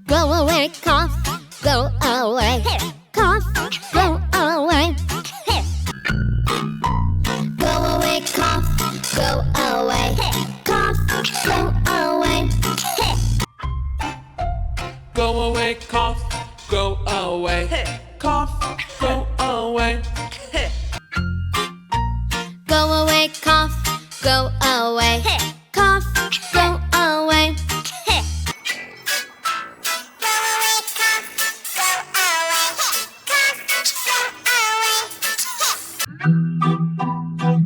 Go away, cough, go away. Cough, go away. Go away, cough, go away. Cough, go away. Go away, cough, go away. Cough, go away. Go away, cough, go away. Cough, go away.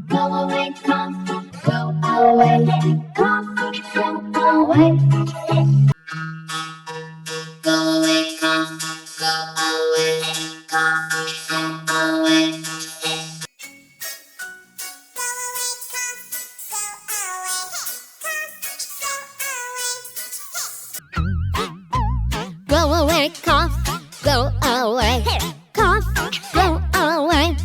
Go away, cough, go away. Cough, go away. Go away, cough, go away. Cough, go away. Go away, cough, go away. Cough, go away.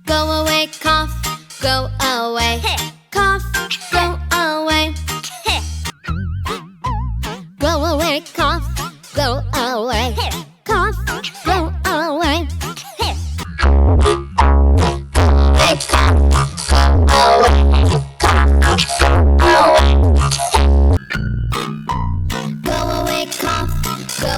Go away, cough, go away. Cough, go away. Go away, cough, go away. Cough, go away. Go away, cough, go